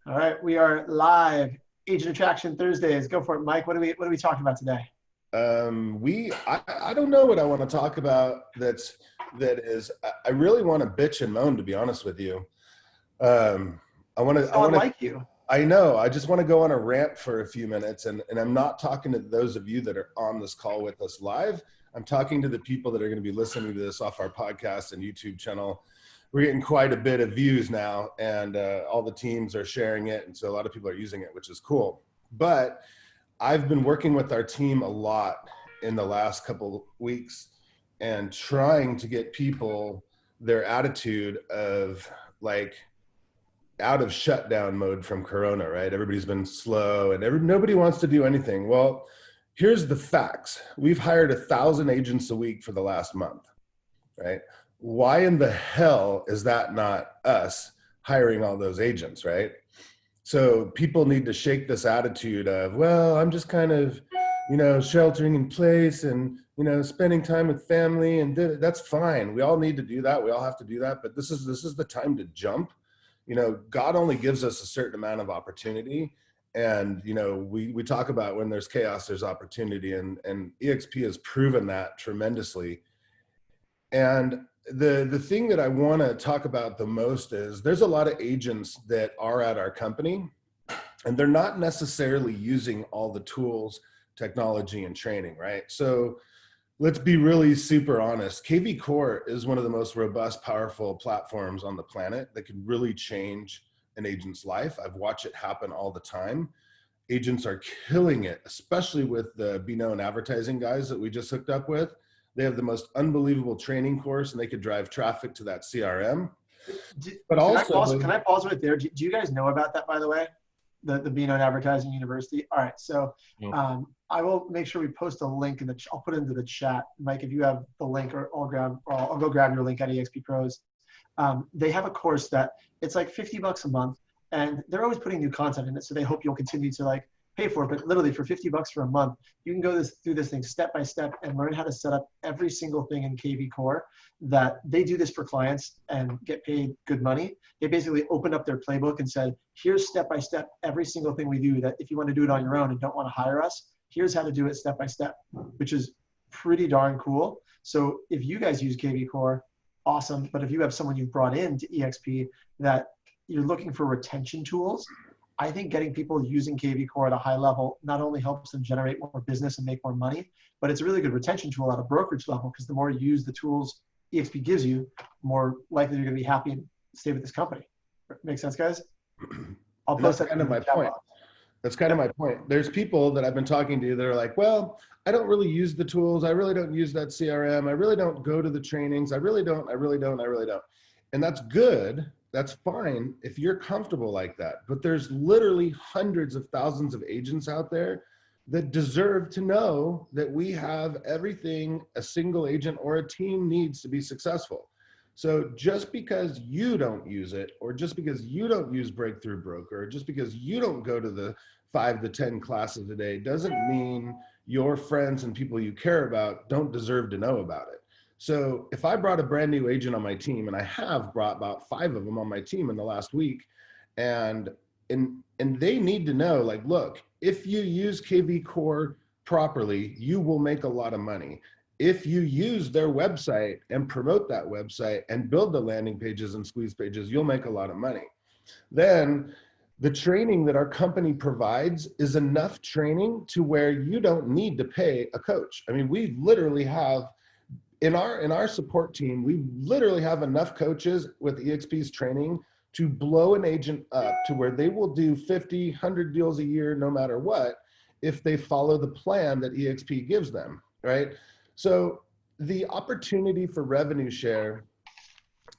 All right, we are live. Agent Attraction Thursdays. Go for it, Mike. What are we talking about today? I don't know what I want to talk about. I really want to bitch and moan, to be honest with you. Um, I So want to, unlike you. I know, I just want to go on a rant for a few minutes, and I'm not talking to those of you that are on this call with us live. I'm talking to the people that are going to be listening to this off our podcast and YouTube channel. We're getting quite a bit of views now, and all the teams are sharing it, and so a lot of people are using it, which is cool. But I've been working with our team a lot in the last couple weeks and trying to get people their attitude of like out of shutdown mode from Corona, right? Everybody's been slow and nobody wants to do anything. Well, here's the facts. We've hired 1,000 agents a week for the last month, right? Why in the hell is that not us hiring all those agents, right? So people need to shake this attitude of, well, I'm just kind of, sheltering in place and, spending time with family, and that's fine. We all need to do that. We all have to do that. But this is the time to jump. God only gives us a certain amount of opportunity. And, we talk about when there's chaos, there's opportunity, and EXP has proven that tremendously. And the thing that I want to talk about the most is there's a lot of agents that are at our company and they're not necessarily using all the tools, technology, and training, right? So let's be really super honest. KV Core is one of the most robust, powerful platforms on the planet that could really change an agent's life. I've watched it happen all the time. Agents are killing it, especially with the Be Known advertising guys that we just hooked up with. They have the most unbelievable training course and they could drive traffic to that CRM. Can I pause right there? Do you guys know about that, by the way? The Be Known Advertising University. All right, so I will make sure we post a link I'll put it into the chat, Mike. If you have the link, or I'll go grab your link at EXP Pros. They have a course that it's like $50 a month, and they're always putting new content in it. So they hope you'll continue to pay for it. But literally for $50 for a month, you can go through this thing step by step and learn how to set up every single thing in KV Core. That they do this for clients and get paid good money. They basically opened up their playbook and said, here's step by step every single thing we do, that if you want to do it on your own and don't want to hire us, here's how to do it step by step, which is pretty darn cool. So if you guys use KV Core, awesome. But if you have someone you've brought into EXP that you're looking for retention tools, I think getting people using KV Core at a high level not only helps them generate more business and make more money, but it's a really good retention tool at a brokerage level, because the more you use the tools EXP gives you, more likely you're going to be happy and stay with this company. Make sense, guys? I'll post that. Kind of my point. That's kind of my point. There's people that I've been talking to that are like, well, I don't really use the tools. I really don't use that CRM. I really don't go to the trainings. I really don't. And that's good. That's fine if you're comfortable like that. But there's literally hundreds of thousands of agents out there that deserve to know that we have everything a single agent or a team needs to be successful. So just because you don't use it, or just because you don't use Breakthrough Broker, or just because you don't go to the 5 to 10 classes a day, doesn't mean your friends and people you care about don't deserve to know about it. So if I brought a brand new agent on my team, and I have brought about 5 of them on my team in the last week, and they need to know, look, if you use KV Core properly, you will make a lot of money. If you use their website and promote that website and build the landing pages and squeeze pages, you'll make a lot of money. Then the training that our company provides is enough training to where you don't need to pay a coach. I mean, we literally have, in our support team, we literally have enough coaches with EXP's training to blow an agent up to where they will do 50, 100 deals a year, no matter what, if they follow the plan that EXP gives them, right? So the opportunity for revenue share,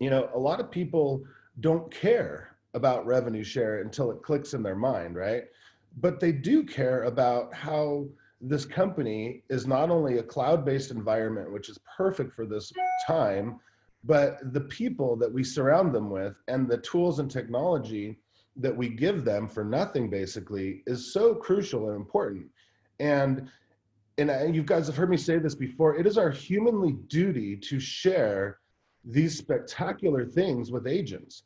a lot of people don't care about revenue share until it clicks in their mind, right? But they do care about how this company is not only a cloud-based environment, which is perfect for this time, but the people that we surround them with and the tools and technology that we give them for nothing basically is so crucial and important. And you guys have heard me say this before, it is our humanly duty to share these spectacular things with agents.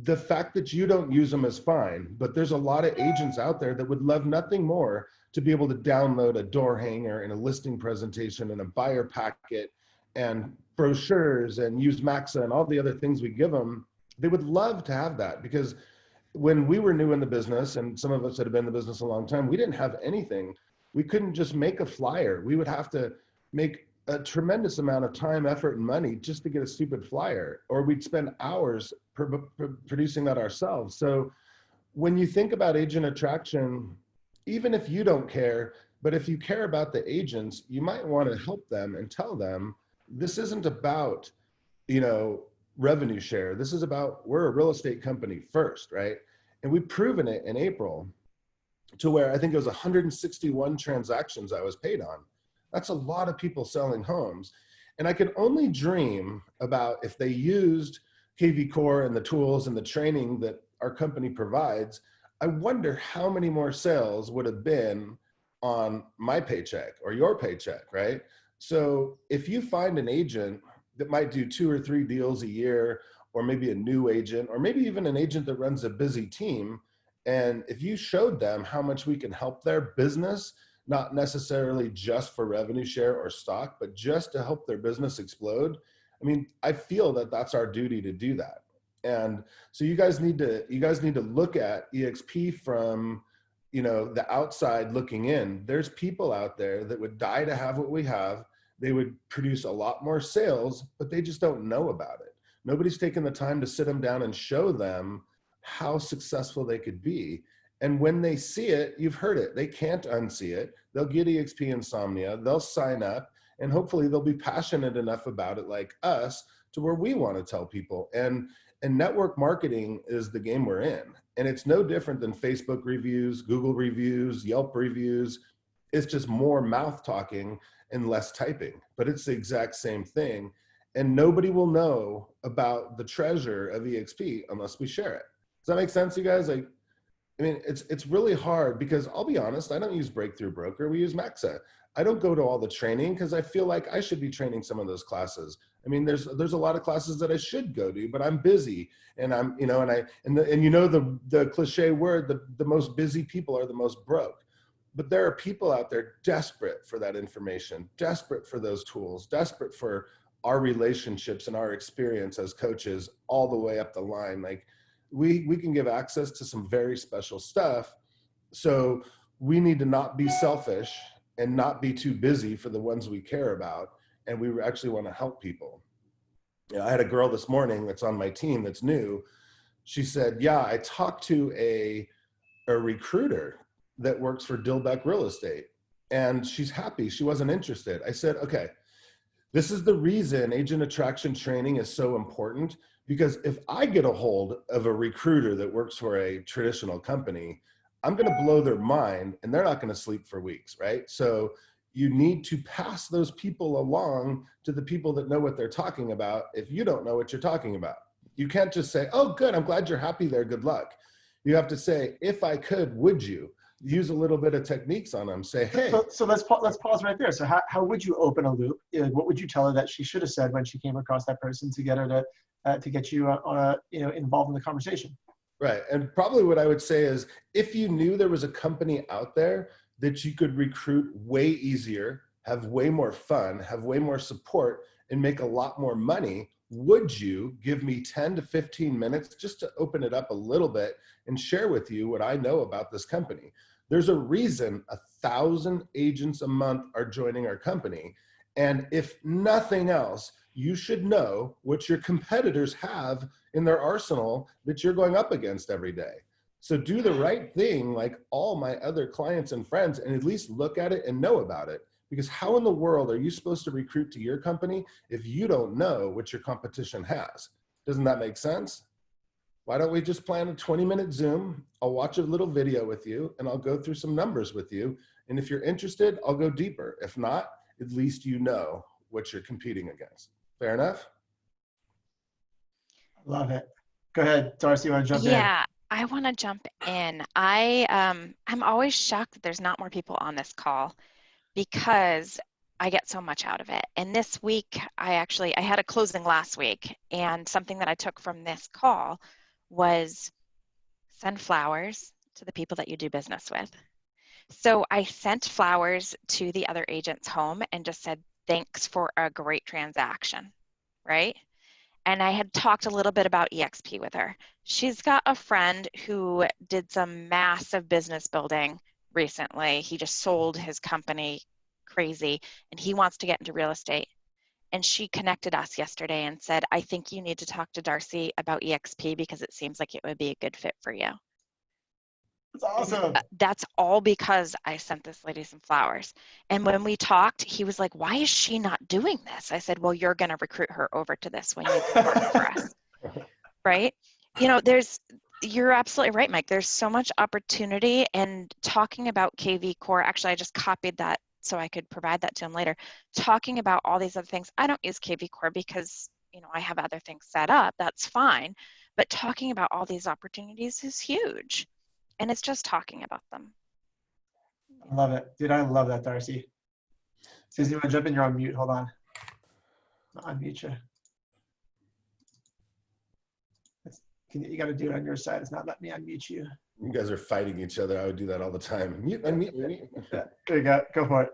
The fact that you don't use them is fine, but there's a lot of agents out there that would love nothing more to be able to download a door hanger and a listing presentation and a buyer packet and brochures and use Maxa and all the other things we give them. They would love to have that, because when we were new in the business, and some of us that have been in the business a long time, we didn't have anything. We couldn't just make a flyer. We would have to make a tremendous amount of time, effort, and money just to get a stupid flyer, or we'd spend hours producing that ourselves. So when you think about agent attraction, even if you don't care, but if you care about the agents, you might want to help them and tell them, this isn't about, revenue share. This is about, we're a real estate company first, right? And we've proven it in April to where I think it was 161 transactions I was paid on. That's a lot of people selling homes. And I could only dream about if they used KV Core and the tools and the training that our company provides, I wonder how many more sales would have been on my paycheck or your paycheck, right? So if you find an agent that might do 2 or 3 deals a year, or maybe a new agent, or maybe even an agent that runs a busy team, and if you showed them how much we can help their business, not necessarily just for revenue share or stock, but just to help their business explode, I mean, I feel that that's our duty to do that. And so you guys need to look at EXP from, the outside looking in. There's people out there that would die to have what we have. They would produce a lot more sales, but they just don't know about it. Nobody's taken the time to sit them down and show them how successful they could be. And when they see it, you've heard it, they can't unsee it. They'll get EXP insomnia, they'll sign up, and hopefully they'll be passionate enough about it like us to where we want to tell people. And network marketing is the game we're in. And it's no different than Facebook reviews, Google reviews, Yelp reviews. It's just more mouth talking and less typing, but it's the exact same thing. And nobody will know about the treasure of EXP unless we share it. Does that make sense, you guys? I mean, it's really hard, because I'll be honest, I don't use Breakthrough Broker, we use Maxa. I don't go to all the training because I feel like I should be training some of those classes. I mean, there's a lot of classes that I should go to, but I'm busy, and I'm, the cliche word, the most busy people are the most broke. But there are people out there desperate for that information, desperate for those tools, desperate for our relationships and our experience as coaches all the way up the line. Like we can give access to some very special stuff. So we need to not be selfish and not be too busy for the ones we care about. And we actually want to help people. I had a girl this morning that's on my team that's new. She said, yeah, I talked to a recruiter that works for Dilbeck Real Estate, and she's happy. She wasn't interested. I said, okay, this is the reason agent attraction training is so important, because if I get a hold of a recruiter that works for a traditional company, I'm going to blow their mind and they're not going to sleep for weeks, right? So you need to pass those people along to the people that know what they're talking about if you don't know what you're talking about. You can't just say, oh, good, I'm glad you're happy there, good luck. You have to say, if I could, would you? Use a little bit of techniques on them. Say, hey. So let's pause right there. So how would you open a loop? What would you tell her that she should have said when she came across that person to get her to get you on a involved in the conversation? Right, and probably what I would say is, if you knew there was a company out there that you could recruit way easier, have way more fun, have way more support, and make a lot more money, would you give me 10 to 15 minutes just to open it up a little bit and share with you what I know about this company? There's a reason 1,000 agents a month are joining our company. And if nothing else, you should know what your competitors have in their arsenal that you're going up against every day. So do the right thing like all my other clients and friends, and at least look at it and know about it. Because how in the world are you supposed to recruit to your company if you don't know what your competition has? Doesn't that make sense? Why don't we just plan a 20-minute Zoom? I'll watch a little video with you and I'll go through some numbers with you. And if you're interested, I'll go deeper. If not, at least you know what you're competing against. Fair enough? Love it. Go ahead, Darcy, you want to jump in? Yeah, I want to jump in. I'm always shocked that there's not more people on this call, because I get so much out of it. And this week, I had a closing last week, and something that I took from this call was send flowers to the people that you do business with. So I sent flowers to the other agent's home and just said, thanks for a great transaction, right? And I had talked a little bit about EXP with her. She's got a friend who did some massive business building recently. He just sold his company crazy, and he wants to get into real estate. And she connected us yesterday and said, I think you need to talk to Darcy about EXP because it seems like it would be a good fit for you. That's awesome. That's all because I sent this lady some flowers. And when we talked, he was like, why is she not doing this? I said, well, you're going to recruit her over to this when you work for us. Right? You know, you're absolutely right, Mike. There's so much opportunity, and talking about KV Core, actually, I just copied that so I could provide that to him later. Talking about all these other things. I don't use KV Core because, you know, I have other things set up. That's fine. But talking about all these opportunities is huge. And it's just talking about them. I love it. Dude, I love that, Darcy. Susie, you want to jump in? You're on mute. Hold on. I'll unmute you. You got to do it on your side. It's not letting me unmute you. You guys are fighting each other. I would do that all the time. Mute, unmute, mute. There you go. Go for it.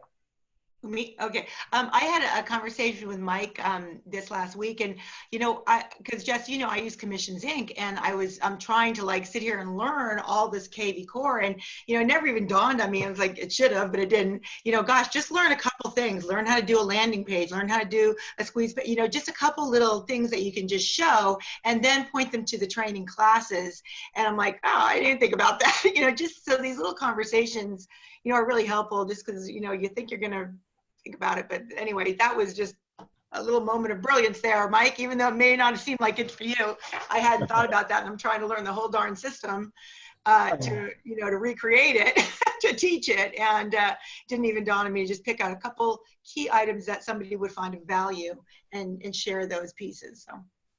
Me? Okay. I had a conversation with Mike this last week, and you know, because Jess, you know, I use Commissions Inc., and I'm trying to like sit here and learn all this KV Core, and you know, it never even dawned on me. I was like, it should have, but it didn't. You know, gosh, just learn a couple things. Learn how to do a landing page. Learn how to do a squeeze. You know, just a couple little things that you can just show, and then point them to the training classes. And I'm like, oh, I didn't think about that. You know, just so these little conversations, you know, are really helpful. Just because you know, you think you're gonna think about it. But anyway, that was just a little moment of brilliance there, Mike, even though it may not seem like it's for you. I hadn't thought about that, and I'm trying to learn the whole darn system to, you know, to recreate it, to teach it. And didn't even dawn on me to just pick out a couple key items that somebody would find of value and share those pieces. So.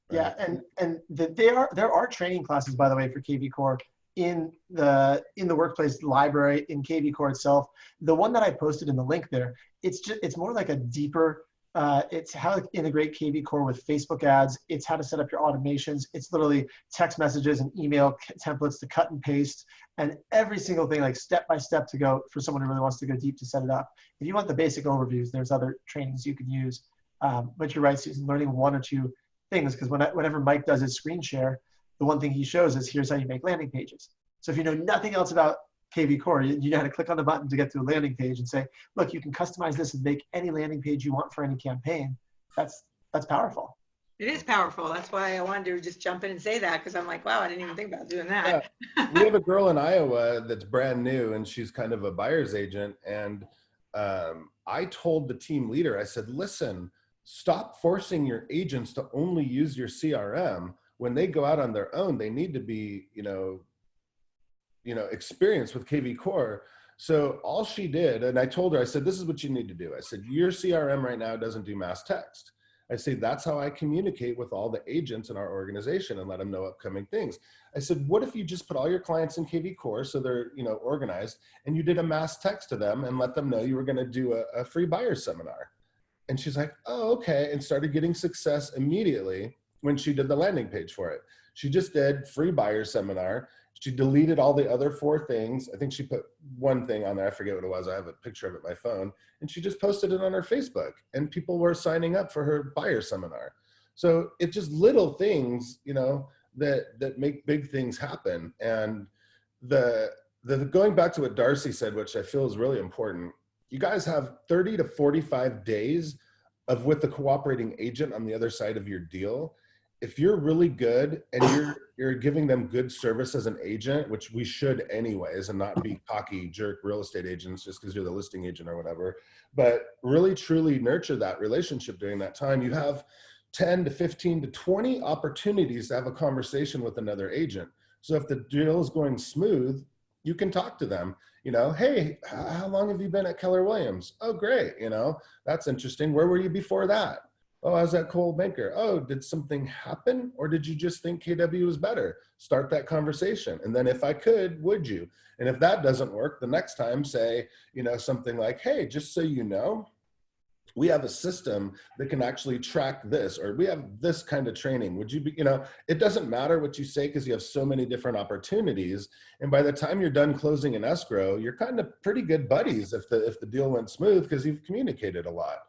Yeah, and there are training classes, by the way, for KV Core in the workplace library in KV Core itself. The one that I posted in the link there, it's more like a deeper, it's how to integrate KV Core with Facebook ads. It's how to set up your automations. It's literally text messages and email templates to cut and paste, and every single thing, like step by step, to go for someone who really wants to go deep to set it up. If you want the basic overviews, there's other trainings you can use. But you're right, Susan, learning one or two things, because whenever Mike does his screen share, the one thing he shows is here's how you make landing pages. So if you know nothing else about KV Core, you know how to click on the button to get to a landing page and say, look, you can customize this and make any landing page you want for any campaign. That's powerful. It is powerful. That's why I wanted to just jump in and say that, because I'm like, wow, I didn't even think about doing that. Yeah. We have a girl in Iowa that's brand new, and she's kind of a buyer's agent. And I told the team leader, I said, listen, stop forcing your agents to only use your CRM. When they go out on their own, they need to be, you know, experienced with KV Core. So all she did, and I told her, I said, this is what you need to do. I said, your CRM right now doesn't do mass text. I say, that's how I communicate with all the agents in our organization and let them know upcoming things. I said, what if you just put all your clients in KV Core so they're, you know, organized, and you did a mass text to them and let them know you were going to do a free buyer seminar. And she's like, oh, okay. And started getting success immediately when she did the landing page for it. She just did free buyer seminar. She deleted all the other 4 things. I think she put one thing on there. I forget what it was. I have a picture of it on my phone. And she just posted it on her Facebook. And people were signing up for her buyer seminar. So it's just little things, you know, that make big things happen. And the going back to what Darcy said, which I feel is really important, you guys have 30 to 45 days of with the cooperating agent on the other side of your deal. If you're really good and you're giving them good service as an agent, which we should anyways, and not be cocky jerk real estate agents just because you're the listing agent or whatever, but really truly nurture that relationship during that time, you have 10 to 15 to 20 opportunities to have a conversation with another agent. So if the deal is going smooth, you can talk to them, you know, hey, how long have you been at Keller Williams? Oh, great. You know, that's interesting. Where were you before that? Oh, I was at Coldwell Banker. Oh, did something happen? Or did you just think KW was better? Start that conversation. And then if I could, would you? And if that doesn't work, the next time say, you know, something like, hey, just so you know, we have a system that can actually track this, or we have this kind of training. Would you be, it doesn't matter what you say because you have so many different opportunities. And by the time you're done closing an escrow, you're kind of pretty good buddies if the deal went smooth because you've communicated a lot.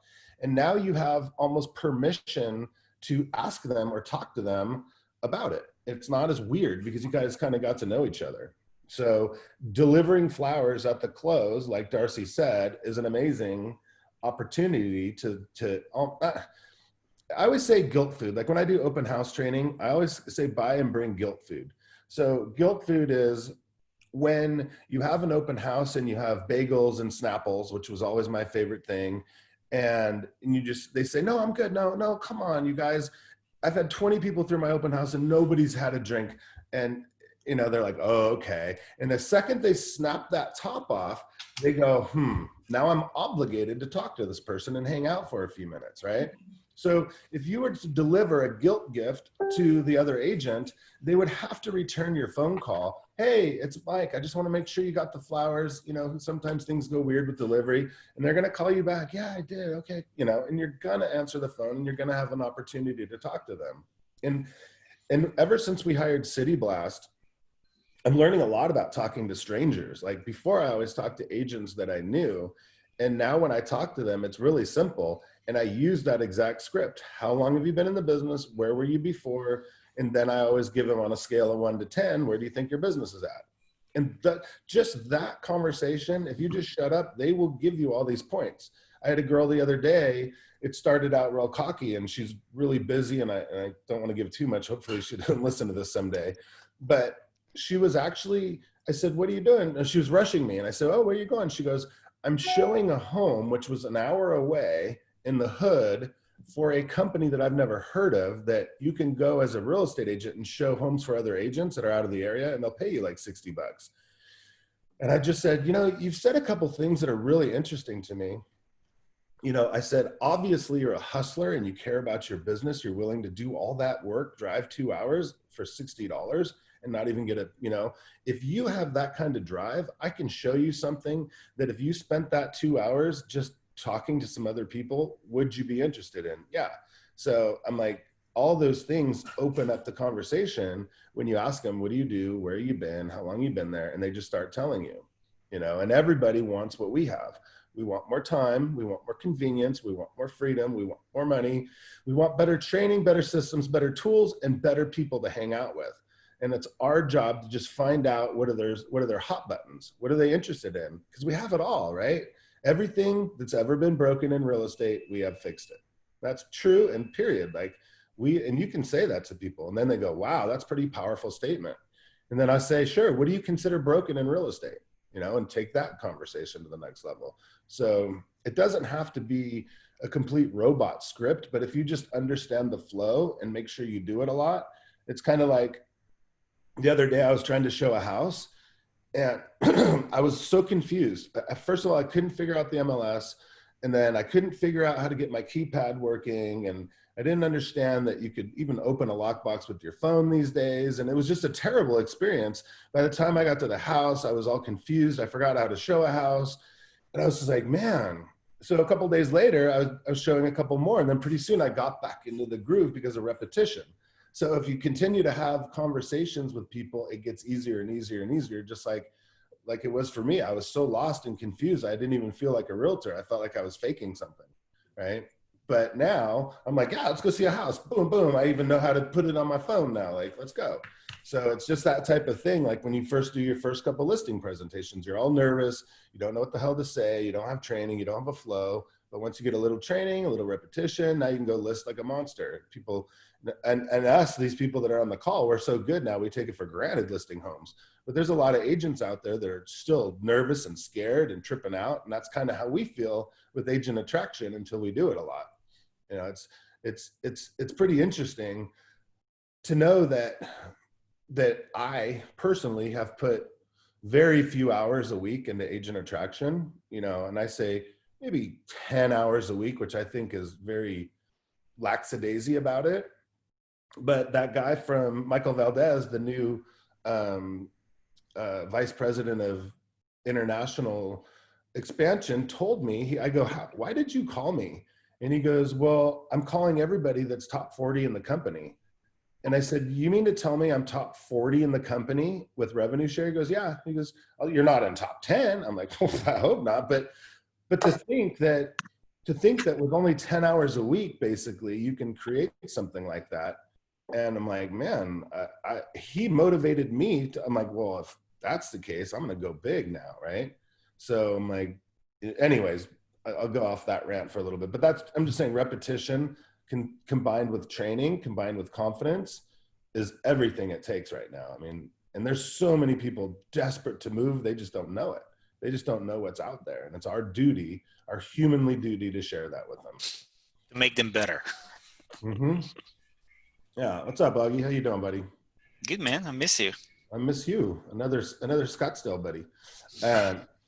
And now you have almost permission to ask them or talk to them about it. It's not as weird because you guys kind of got to know each other. So delivering flowers at the close, like Darcy said, is an amazing opportunity to I always say guilt food. Like when I do open house training, I always say buy and bring guilt food. So guilt food is when you have an open house and you have bagels and Snapples, which was always my favorite thing. And they say, no, I'm good. No, come on, you guys. I've had 20 people through my open house and nobody's had a drink. And they're like, oh, okay. And the second they snap that top off, they go, now I'm obligated to talk to this person and hang out for a few minutes, right? So if you were to deliver a guilt gift to the other agent, they would have to return your phone call. Hey, it's Mike. I just want to make sure you got the flowers. Sometimes things go weird with delivery, and they're going to call you back. Yeah, I did. Okay. And you're going to answer the phone and you're going to have an opportunity to talk to them. And ever since we hired City Blast, I'm learning a lot about talking to strangers. Like before, I always talked to agents that I knew. And now when I talk to them, it's really simple. And I use that exact script. How long have you been in the business? Where were you before? And then I always give them on a scale of 1 to 10, where do you think your business is at? And just that conversation, if you just shut up, they will give you all these points. I had a girl the other day, it started out real cocky and she's really busy, and I don't want to give too much. Hopefully she doesn't listen to this someday. But she was actually, I said, what are you doing? And she was rushing me. And I said, oh, where are you going? She goes, I'm showing a home, which was an hour away in the hood, for a company that I've never heard of, that you can go as a real estate agent and show homes for other agents that are out of the area, and they'll pay you like $60. And I just said, you've said a couple things that are really interesting to me. I said, obviously you're a hustler and you care about your business. You're willing to do all that work, drive 2 hours for $60 and not even get if you have that kind of drive, I can show you something that if you spent that 2 hours just talking to some other people, would you be interested in? Yeah. So I'm like, all those things open up the conversation when you ask them, what do you do? Where you been? How long you been there? And they just start telling you, and everybody wants what we have. We want more time. We want more convenience. We want more freedom. We want more money. We want better training, better systems, better tools, and better people to hang out with. And it's our job to just find out what are their hot buttons? What are they interested in? Because we have it all, right? Everything that's ever been broken in real estate, we have fixed it. That's true and period. And you can say that to people and then they go, wow, that's a pretty powerful statement. And then I say, sure, what do you consider broken in real estate? And take that conversation to the next level. So it doesn't have to be a complete robot script, but if you just understand the flow and make sure you do it a lot, it's kind of like the other day I was trying to show a house and I was so confused. First of all, I couldn't figure out the MLS, and then I couldn't figure out how to get my keypad working, and I didn't understand that you could even open a lockbox with your phone these days, and it was just a terrible experience. By the time I got to the house, I was all confused. I forgot how to show a house, and I was just like, man. So a couple of days later, I was showing a couple more, and then pretty soon I got back into the groove because of repetition. So if you continue to have conversations with people, it gets easier and easier and easier, just like it was for me. I was so lost and confused. I didn't even feel like a realtor. I felt like I was faking something, right? But now I'm like, yeah, let's go see a house. Boom, boom. I even know how to put it on my phone now. Like, let's go. So it's just that type of thing. Like when you first do your first couple listing presentations, you're all nervous. You don't know what the hell to say. You don't have training. You don't have a flow. But once you get a little training, a little repetition, now you can go list like a monster. People, and us, these people that are on the call, we're so good now, we take it for granted listing homes. But there's a lot of agents out there that are still nervous and scared and tripping out. And that's kind of how we feel with agent attraction until we do it a lot. It's pretty interesting to know that I personally have put very few hours a week into agent attraction, and I say maybe 10 hours a week, which I think is very lackadaisy about it. But that guy from Michael Valdez, the new vice president of international expansion, told me, I go, why did you call me? And he goes, well, I'm calling everybody that's top 40 in the company. And I said, you mean to tell me I'm top 40 in the company with revenue share? He goes, yeah. He goes, oh, you're not in top 10. I'm like, well, I hope not. But to think that with only 10 hours a week, basically, you can create something like that. And I'm like, man, he motivated me to, I'm like, well, if that's the case, I'm going to go big now. Right. So I'm like, anyways, I'll go off that rant for a little bit, but I'm just saying repetition combined with training, combined with confidence is everything it takes right now. I mean, and there's so many people desperate to move. They just don't know it. They just don't know what's out there. And it's our duty, our humanly duty to share that with them. To make them better. Mm-hmm. Yeah. What's up, Augie? How you doing, buddy? Good, man. I miss you. I miss you. Another Scottsdale buddy.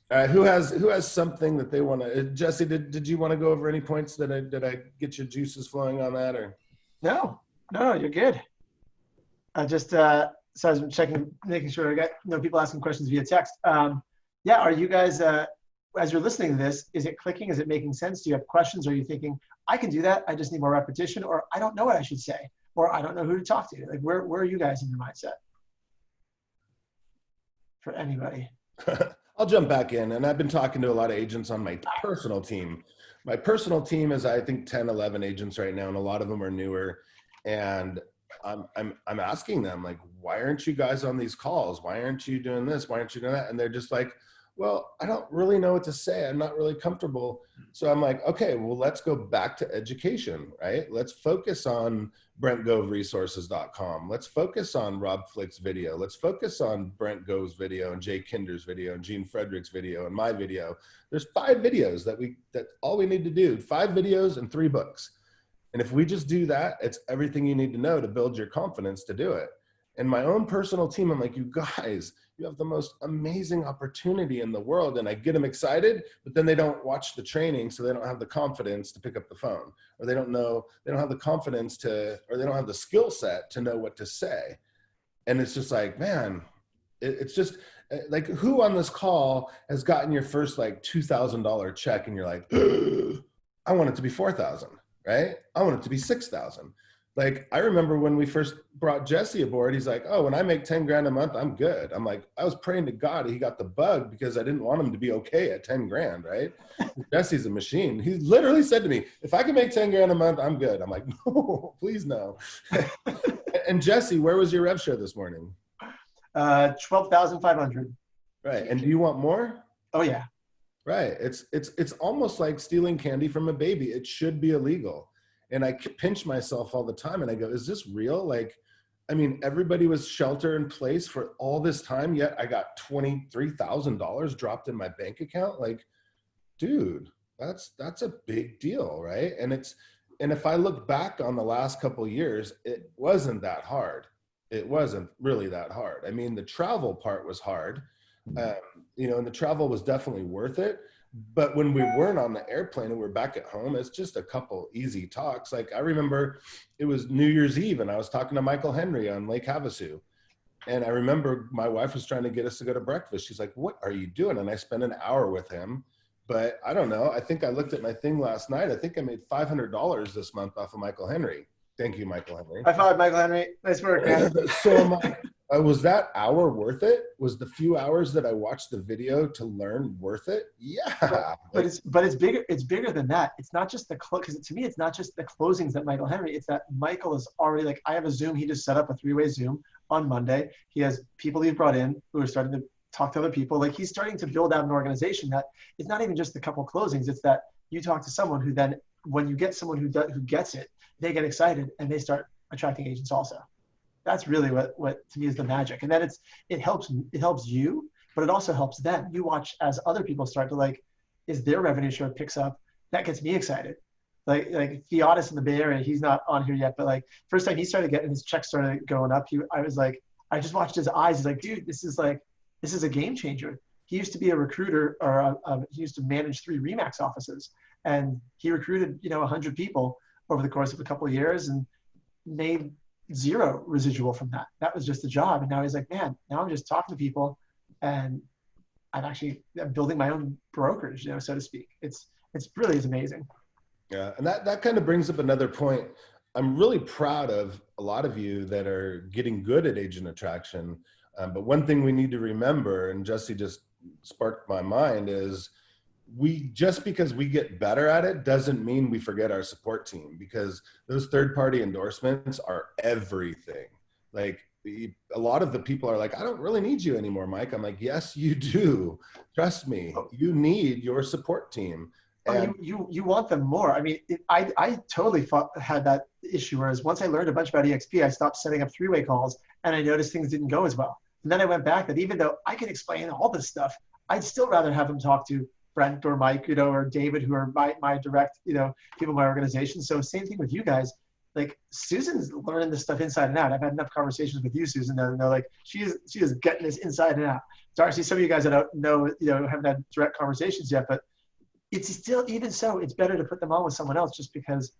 Who has something that they want to? Jesse, did you want to go over any points? Did I get your juices flowing on that, or? No, you're good. I just so I was checking, making sure I got people asking questions via text. Yeah, are you guys as you're listening to this? Is it clicking? Is it making sense? Do you have questions? Are you thinking I can do that? I just need more repetition, or I don't know what I should say, or I don't know who to talk to? Like where are you guys in your mindset? For anybody. I'll jump back in, and I've been talking to a lot of agents on my personal team. My personal team is, I think, 10, 11 agents right now, and a lot of them are newer. And I'm asking them, like, why aren't you guys on these calls? Why aren't you doing this? Why aren't you doing that? And they're just like, well, I don't really know what to say. I'm not really comfortable. So I'm like, okay, well, let's go back to education, right? Let's focus on BrentGoveResources.com. Let's focus on Rob Flick's video. Let's focus on Brent Gove's video and Jay Kinder's video and Gene Frederick's video and my video. There's 5 videos that all we need to do, 5 videos and 3 books. And if we just do that, it's everything you need to know to build your confidence to do it. And my own personal team, I'm like, you guys, you have the most amazing opportunity in the world. And I get them excited, but then they don't watch the training. So they don't have the confidence to pick up the phone, or they don't have the confidence or they don't have the skill set to know what to say. And it's just like, man, it's just like, who on this call has gotten your first like $2,000 check and you're like, I want it to be 4,000, right? I want it to be 6,000. Like, I remember when we first brought Jesse aboard, he's like, oh, when I make 10 grand a month, I'm good. I'm like, I was praying to God he got the bug because I didn't want him to be okay at 10 grand, right? Jesse's a machine. He literally said to me, if I can make 10 grand a month, I'm good. I'm like, no, please no. And Jesse, where was your rev share this morning? 12,500. Right. And do you want more? Oh yeah. Right. It's almost like stealing candy from a baby. It should be illegal. And I pinch myself all the time and I go, is this real? Like, I mean, everybody was shelter in place for all this time, yet I got $23,000 dropped in my bank account. Like, dude, that's a big deal, right? And if I look back on the last couple of years, it wasn't that hard. It wasn't really that hard. I mean, the travel part was hard, and the travel was definitely worth it. But when we weren't on the airplane and we're back at home, it's just a couple easy talks. Like, I remember it was New Year's Eve and I was talking to Michael Henry on Lake Havasu. And I remember my wife was trying to get us to go to breakfast. She's like, what are you doing? And I spent an hour with him. But I don't know. I think I looked at my thing last night. I think I made $500 this month off of Michael Henry. Thank you, Michael Henry. High five, Michael Henry. Nice work, man. So was that hour worth it? Was the few hours that I watched the video to learn worth it? Yeah. But it's bigger. It's bigger than that. It's not just because to me, it's not just the closings that Michael Henry. It's that Michael is already like, I have a Zoom. He just set up a 3-way Zoom on Monday. He has people he's brought in who are starting to talk to other people. Like, he's starting to build out an organization that it's not even just a couple closings. It's that you talk to someone who then, when you get someone who gets it, they get excited and they start attracting agents also. That's really what to me is the magic. And then it helps you, but it also helps them. You watch as other people start to like, is their revenue share picks up, that gets me excited. Like Theodis in the Bay Area, he's not on here yet, but like first time he started getting his checks started going up, I was like, I just watched his eyes. He's like, dude, this is a game changer. He used to be a recruiter, or he used to manage 3 RE/MAX offices, and he recruited 100 people over the course of a couple of years and made 0 residual from that. That was just the job. And now he's like, man, now I'm just talking to people and I'm building my own brokerage, so to speak. It's really is amazing. Yeah, and that kind of brings up another point. I'm really proud of a lot of you that are getting good at agent attraction. But one thing we need to remember, and Jesse just sparked my mind, is just because we get better at it doesn't mean we forget our support team, because those third-party endorsements are everything. Like a lot of the people are like, I don't really need you anymore, Mike. I'm like, yes, you do. Trust me, you need your support team. And you want them more. I mean, I totally had that issue. Whereas once I learned a bunch about EXP, I stopped setting up three-way calls, and I noticed things didn't go as well. And then I went back that even though I can explain all this stuff, I'd still rather have them talk to Brent or Mike, or David, who are my direct, people in my organization. So same thing with you guys. Like Susan's learning this stuff inside and out. I've had enough conversations with you, Susan, and like she is getting this inside and out. Darcy, some of you guys that don't know, haven't had direct conversations yet, but it's still, even so, it's better to put them on with someone else, just because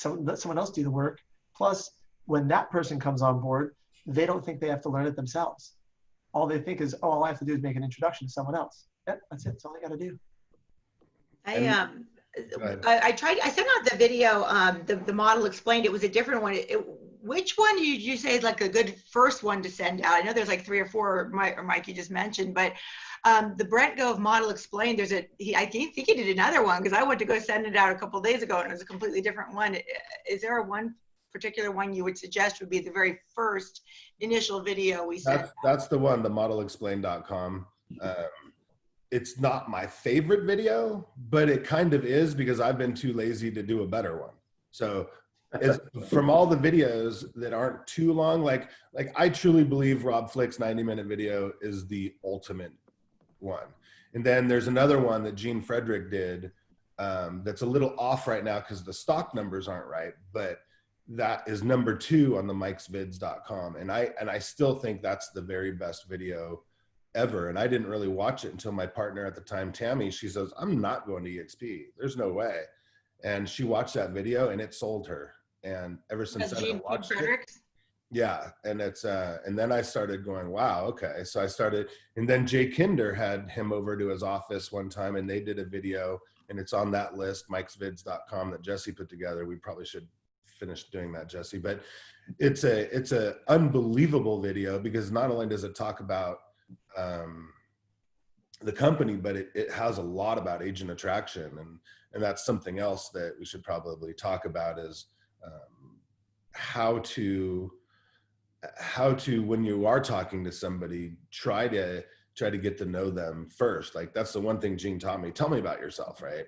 let someone else do the work. Plus, when that person comes on board, they don't think they have to learn it themselves. All they think is, oh, all I have to do is make an introduction to someone else. Yep, that's it. That's all I got to do. I sent out the video, the model explained. It was a different one. Which one did you say is like a good first one to send out? I know there's like 3 or 4, or Mike, you just mentioned, but the Brent Gove model explained, I think he did another one, because I went to go send it out a couple of days ago and it was a completely different one. Is there one particular one you would suggest would be the very first initial video we sent? That's the one, the modelexplain.com. It's not my favorite video, but it kind of is, because I've been too lazy to do a better one. So from all the videos that aren't too long, like I truly believe Rob Flick's 90-minute video is the ultimate one. And then there's another one that Gene Frederick did that's a little off right now because the stock numbers aren't right, but that is number 2 on the mikesvids.com. And I still think that's the very best video ever. And I didn't really watch it until my partner at the time, Tammy, she says, I'm not going to EXP. There's no way. And she watched that video and it sold her. And ever since then, I watched it. Yeah. And it's, and then I started going, wow, okay. So I started, and then Jay Kinder had him over to his office one time and they did a video, and it's on that list, mikesvids.com, that Jesse put together. We probably should finish doing that, Jesse, but it's a unbelievable video, because not only does it talk about the company, but it has a lot about agent attraction, and that's something else that we should probably talk about, is how to when you are talking to somebody, try to get to know them first. Like that's the one thing Gene taught me. Tell me about yourself, right?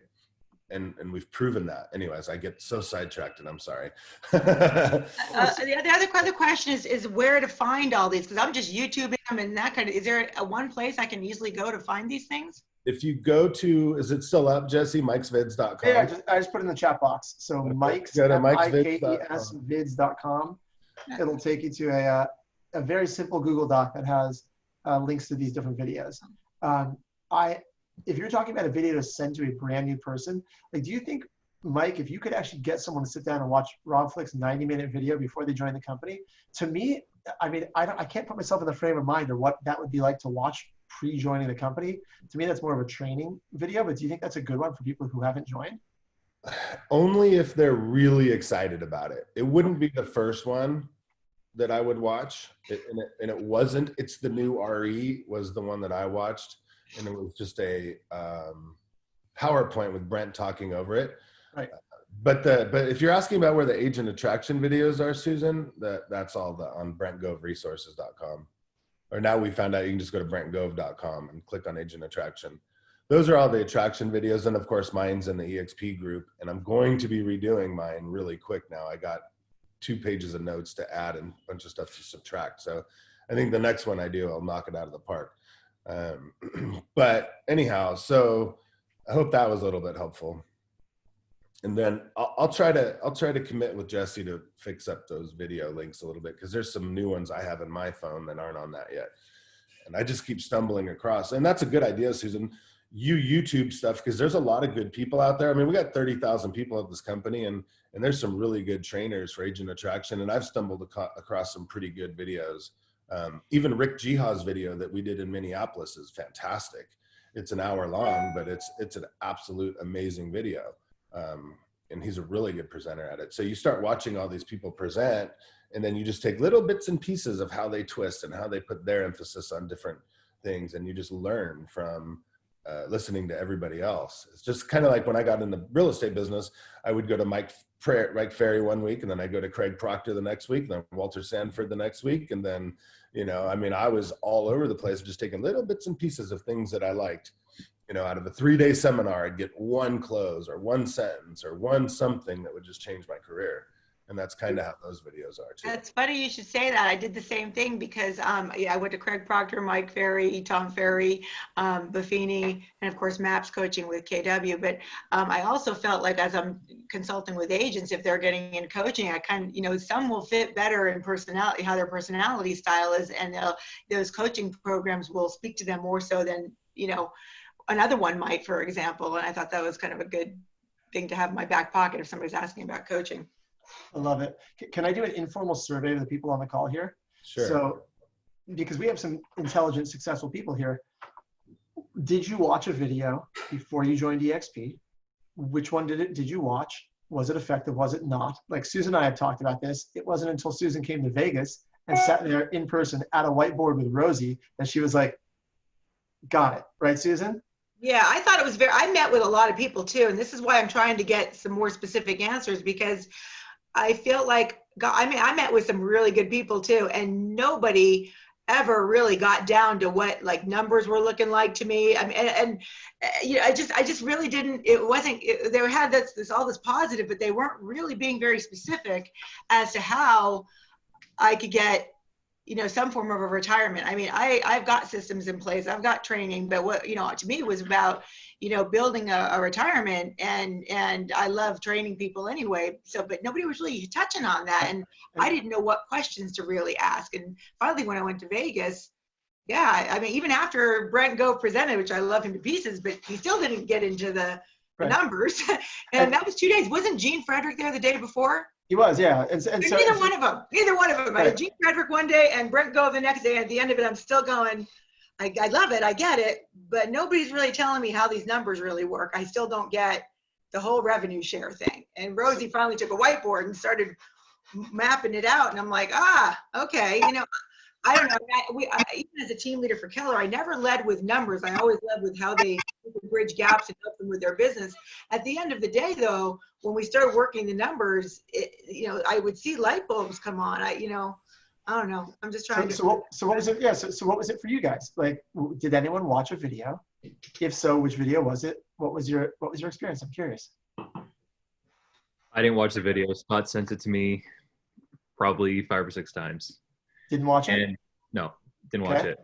And we've proven that. Anyways, I get so sidetracked, and I'm sorry. The other question is where to find all these, because I'm just YouTubing them and that kind of. Is there one place I can easily go to find these things? If you go to, is it still up, Jesse? Mikesvids.com. Yeah, I just put it in the chat box. So okay. Mike's, go to mikesvids.com. It'll take you to a very simple Google Doc that has links to these different videos. If you're talking about a video to send to a brand new person, like, do you think, Mike, if you could actually get someone to sit down and watch Rob Flick's 90-minute video before they join the company, to me, I mean, I can't put myself in the frame of mind or what that would be like to watch pre-joining the company. To me, that's more of a training video, but do you think that's a good one for people who haven't joined? Only if they're really excited about it. It wouldn't be the first one that I would watch, and it wasn't. It's the new RE was the one that I watched, and it was just a PowerPoint with Brent talking over it. Right. But if you're asking about where the agent attraction videos are, Susan, that's all on BrentGoveResources.com. Or now we found out you can just go to BrentGove.com and click on agent attraction. Those are all the attraction videos. And of course, mine's in the EXP group, and I'm going to be redoing mine really quick now. I got 2 pages of notes to add and a bunch of stuff to subtract. So I think the next one I do, I'll knock it out of the park. But anyhow, so I hope that was a little bit helpful. And then I'll try to commit with Jesse to fix up those video links a little bit, because there's some new ones I have in my phone that aren't on that yet. And I just keep stumbling across. And that's a good idea, Susan. You YouTube stuff, because there's a lot of good people out there. I mean, we got 30,000 people at this company, and there's some really good trainers for agent attraction. And I've stumbled across some pretty good videos. Even Rick Jiha's video that we did in Minneapolis is fantastic. It's an hour long, but it's an absolute amazing video. and he's a really good presenter at it. So you start watching all these people present, and then you just take little bits and pieces of how they twist and how they put their emphasis on different things, and you just learn from listening to everybody else. It's just kind of like when I got in the real estate business, I would go to Mike Ferry one week, and then I go to Craig Proctor the next week, and then Walter Sanford the next week, and then, you know, I mean, I was all over the place, just taking little bits and pieces of things that I liked. You know, out of a 3-day seminar, I'd get one close or one sentence or one something that would just change my career. And that's kind of how those videos are too. That's funny you should say that. I did the same thing because I went to Craig Proctor, Mike Ferry, Tom Ferry, Buffini, and of course MAPS coaching with KW. But I also felt like as I'm consulting with agents, if they're getting in coaching, I kind of, you know, some will fit better in personality, how their personality style is, and those coaching programs will speak to them more so than, you know, another one might, for example. And I thought that was kind of a good thing to have in my back pocket if somebody's asking about coaching. I love it. Can I do an informal survey of the people on the call here? Sure. So, because we have some intelligent, successful people here, did you watch a video before you joined EXP? Which one did you watch? Was it effective? Was it not? Like Susan and I have talked about this. It wasn't until Susan came to Vegas and sat there in person at a whiteboard with Rosie that she was like, got it. Right, Susan? Yeah, I thought it was I met with a lot of people too. And this is why I'm trying to get some more specific answers, because I feel like, I met with some really good people too, and nobody ever really got down to what like numbers were looking like to me. I mean, you know, I just really didn't. It wasn't. They had this all this positive, but they weren't really being very specific as to how I could get, you know, some form of a retirement. I mean, I've got systems in place, I've got training, but what, you know, to me it was about, you know, building a retirement, and I love training people anyway. So, but nobody was really touching on that, and I didn't know what questions to really ask. And finally, when I went to Vegas, yeah, I mean, even after Brent Gove presented, which I love him to pieces, but he still didn't get into the numbers. And that was 2 days. Wasn't Gene Frederick there the day before? He was, yeah. And so neither one of them. Right. I had Gene Frederick one day and Brent Gove the next day. And at the end of it, I'm still going, I love it, I get it, but nobody's really telling me how these numbers really work. I still don't get the whole revenue share thing. And Rosie finally took a whiteboard and started mapping it out. And I'm like, okay, you know, I don't know. Even as a team leader for Keller, I never led with numbers. I always led with how they bridge gaps and help them with their business. At the end of the day, though, when we started working the numbers, you know, I would see light bulbs come on. I don't know. I'm just trying to. So what was it? Yeah. So what was it for you guys? Like, did anyone watch a video? If so, which video was it? What was your experience? I'm curious. I didn't watch the video. Scott sent it to me probably 5 or 6 times. Didn't watch it? And no, didn't watch it.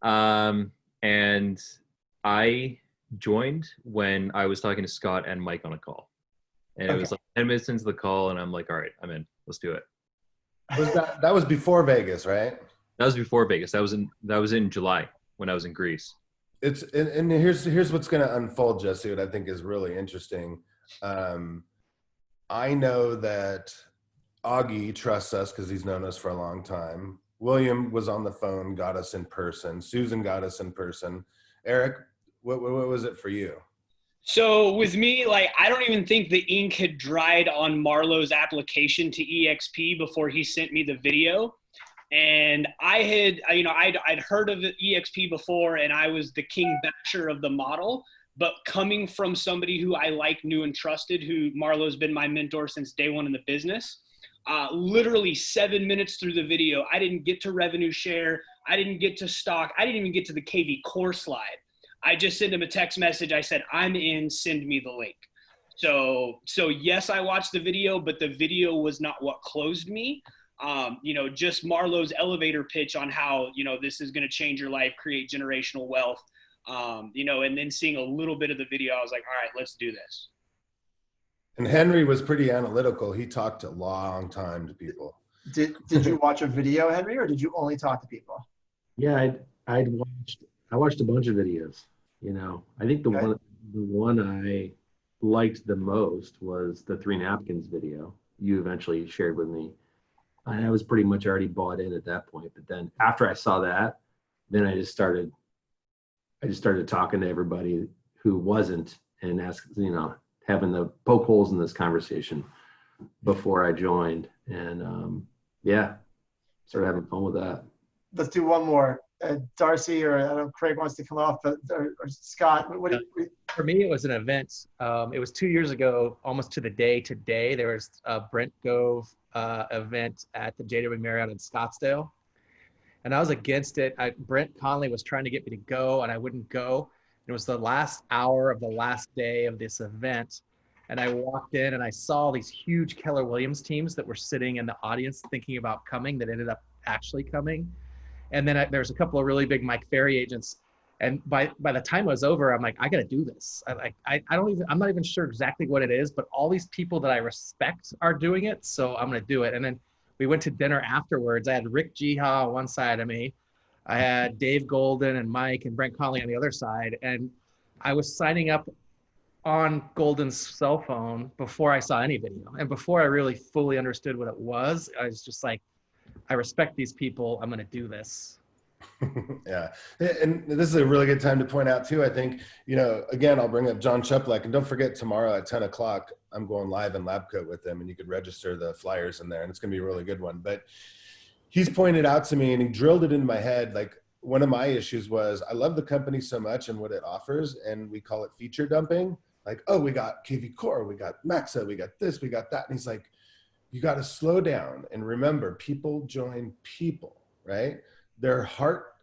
And I joined when I was talking to Scott and Mike on a call. And it was like 10 minutes into the call, and I'm like, all right, I'm in. Let's do it. That was before Vegas, right? That was before Vegas. That was in July when I was in Greece. And here's what's going to unfold, Jesse, what I think is really interesting. I know that Augie trusts us because he's known us for a long time. William was on the phone, got us in person. Susan got us in person. Eric, what was it for you? So with me, like, I don't even think the ink had dried on Marlowe's application to EXP before he sent me the video. And I'd heard of EXP before, and I was the king basher of the model. But coming from somebody who I like, knew, and trusted, who Marlowe's been my mentor since day one in the business, literally 7 minutes through the video, I didn't get to revenue share. I didn't get to stock. I didn't even get to the KV core slide. I just sent him a text message. I said, I'm in, send me the link. So yes, I watched the video, but the video was not what closed me. Just Marlowe's elevator pitch on how, this is going to change your life, create generational wealth, and then seeing a little bit of the video, I was like, all right, let's do this. And Henry was pretty analytical. He talked a long time to people. Did you watch a video, Henry, or did you only talk to people? Yeah, I watched a bunch of videos. I think the one I liked the most was the 3 napkins video you eventually shared with me. I was pretty much already bought in at that point. But then after I saw that, then I just started talking to everybody who wasn't and asked, having the poke holes in this conversation before I joined. And yeah, started having fun with that. Let's do one more. Darcy, or I don't know, Craig wants to come off, but or Scott. For me, it was an event. It was 2 years ago, almost to the day today. There was a Brent Gove event at the JW Marriott in Scottsdale, and I was against it. Brent Conley was trying to get me to go, and I wouldn't go. It was the last hour of the last day of this event, and I walked in and I saw these huge Keller Williams teams that were sitting in the audience thinking about coming that ended up actually coming. And then there's a couple of really big Mike Ferry agents. And by the time it was over, I'm like, I got to do this. I'm not even sure exactly what it is, but all these people that I respect are doing it. So I'm going to do it. And then we went to dinner afterwards. I had Rick Jiha on one side of me. I had Dave Golden and Mike and Brent Conley on the other side. And I was signing up on Golden's cell phone before I saw any video. And before I really fully understood what it was, I was just like, I respect these people. I'm going to do this. Yeah. And this is a really good time to point out too. I think, again, I'll bring up John Cheplek, and don't forget tomorrow at 10 o'clock, I'm going live in Lab Coat with him, and you could register the flyers in there, and it's going to be a really good one. But he's pointed out to me, and he drilled it into my head. Like, one of my issues was I love the company so much and what it offers, and we call it feature dumping. Like, oh, we got KV Core, we got Maxa, we got this, we got that. And he's like, you got to slow down and remember, people join people, right? Their heart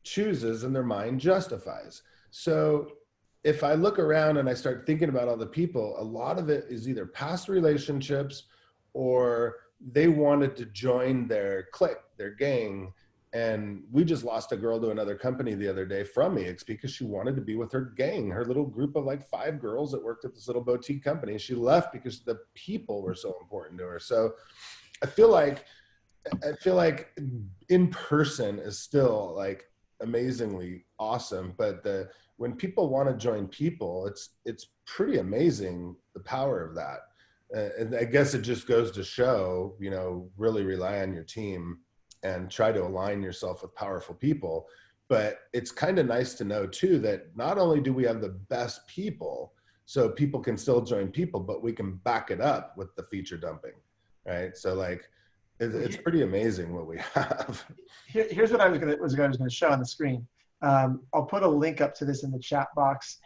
chooses and their mind justifies. So if I look around and I start thinking about all the people, a lot of it is either past relationships or they wanted to join their clique, their gang. And we just lost a girl to another company the other day from EXP because she wanted to be with her gang, her little group of like 5 girls that worked at this little boutique company. She left because the people were so important to her. So I feel like in person is still like amazingly awesome, but when people want to join people, it's pretty amazing the power of that. And I guess it just goes to show, really rely on your team and try to align yourself with powerful people. But it's kind of nice to know too that not only do we have the best people, so people can still join people, but we can back it up with the feature dumping, right? So like, it's pretty amazing what we have. Here's what I was going to show on the screen. I'll put a link up to this in the chat box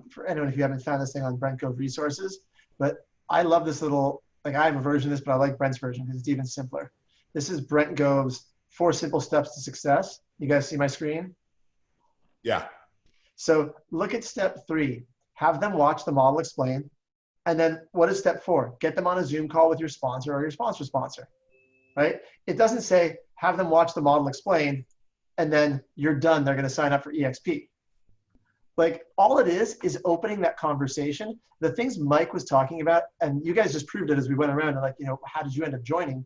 for anyone if you haven't found this thing on Brent Gove Resources. But I love this little, like I have a version of this, but I like Brent's version because it's even simpler. This is Brent Gove's 4 simple steps to success. You guys see my screen? Yeah. So look at step 3. Have them watch the model explain. And then what is step 4? Get them on a Zoom call with your sponsor or your sponsor, right? It doesn't say have them watch the model explain and then you're done. They're going to sign up for EXP. Like all it is opening that conversation. The things Mike was talking about, and you guys just proved it as we went around and like, how did you end up joining?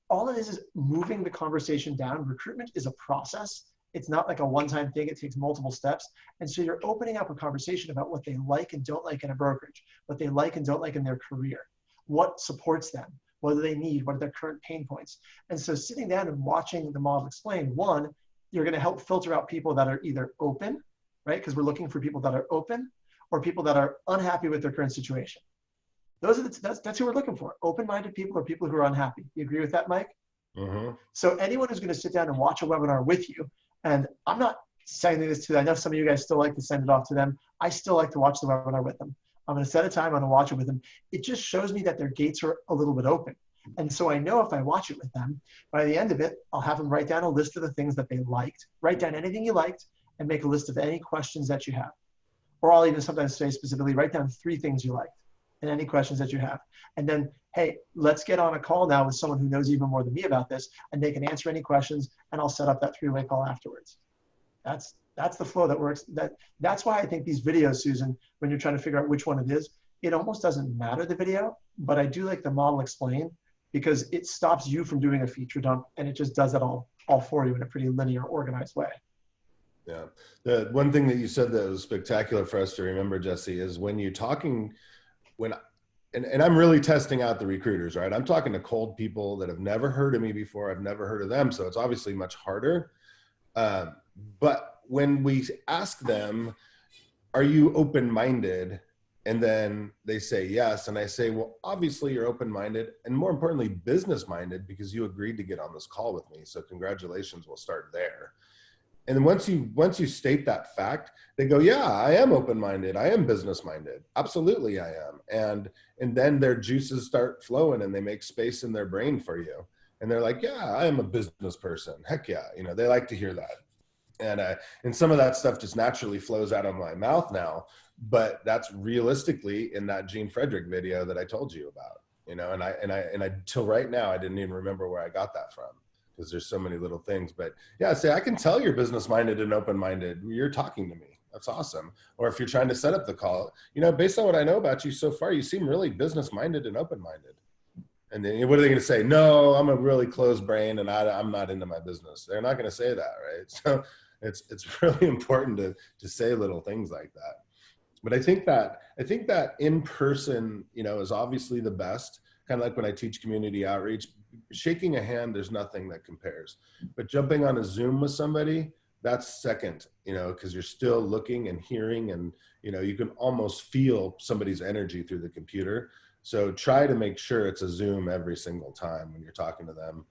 All it is moving the conversation down. Recruitment is a process. It's not like a one-time thing. It takes multiple steps. And so you're opening up a conversation about what they like and don't like in a brokerage, what they like and don't like in their career, what supports them, what do they need, what are their current pain points. And so sitting down and watching the model explain, one, you're going to help filter out people that are either open, right? Because we're looking for people that are open or people that are unhappy with their current situation. That's who we're looking for. Open-minded people or people who are unhappy. You agree with that, Mike? Mm-hmm. So anyone who's going to sit down and watch a webinar with you, and I'm not sending this to them. I know some of you guys still like to send it off to them. I still like to watch the webinar with them. I'm going to set a time, I'm going to watch it with them. It just shows me that their gates are a little bit open. And so I know if I watch it with them, by the end of it, I'll have them write down a list of the things that they liked. Write down anything you liked and make a list of any questions that you have. Or I'll even sometimes say specifically, write down 3 things you liked and any questions that you have. And then, hey, let's get on a call now with someone who knows even more than me about this, and they can answer any questions, and I'll set up that 3-way call afterwards. That's the flow that works. That's why I think these videos, Susan, when you're trying to figure out which one it is, it almost doesn't matter the video, but I do like the model explain because it stops you from doing a feature dump, and it just does it all for you in a pretty linear, organized way. Yeah. The one thing that you said that was spectacular for us to remember, Jesse, is when you're talking, and I'm really testing out the recruiters, right? I'm talking to cold people that have never heard of me before. I've never heard of them. So it's obviously much harder. But when we ask them, are you open-minded? And then they say yes. And I say, well, obviously you're open-minded and more importantly, business-minded because you agreed to get on this call with me. So congratulations, we'll start there. And then once you state that fact, they go, yeah, I am open-minded. I am business-minded. Absolutely I am. And then their juices start flowing and they make space in their brain for you. And they're like, yeah, I am a business person. Heck yeah. You know, they like to hear that. And some of that stuff just naturally flows out of my mouth now, but that's realistically in that Gene Frederick video that I told you about, you know, and I till right now, I didn't even remember where I got that from because there's so many little things, but yeah, say, I can tell you're business-minded and open-minded. You're talking to me. That's awesome. Or if you're trying to set up the call, you know, based on what I know about you so far, you seem really business-minded and open-minded. And then what are they going to say? No, I'm a really closed brain and I'm not into my business. They're not going to say that, right? So it's really important to say little things like that. But I think that in person, you know, is obviously the best. Kind of like when I teach community outreach, shaking a hand, there's nothing that compares. But jumping on a Zoom with somebody, that's second, you know, because you're still looking and hearing and, you know, you can almost feel somebody's energy through the computer. So try to make sure it's a Zoom every single time when you're talking to them.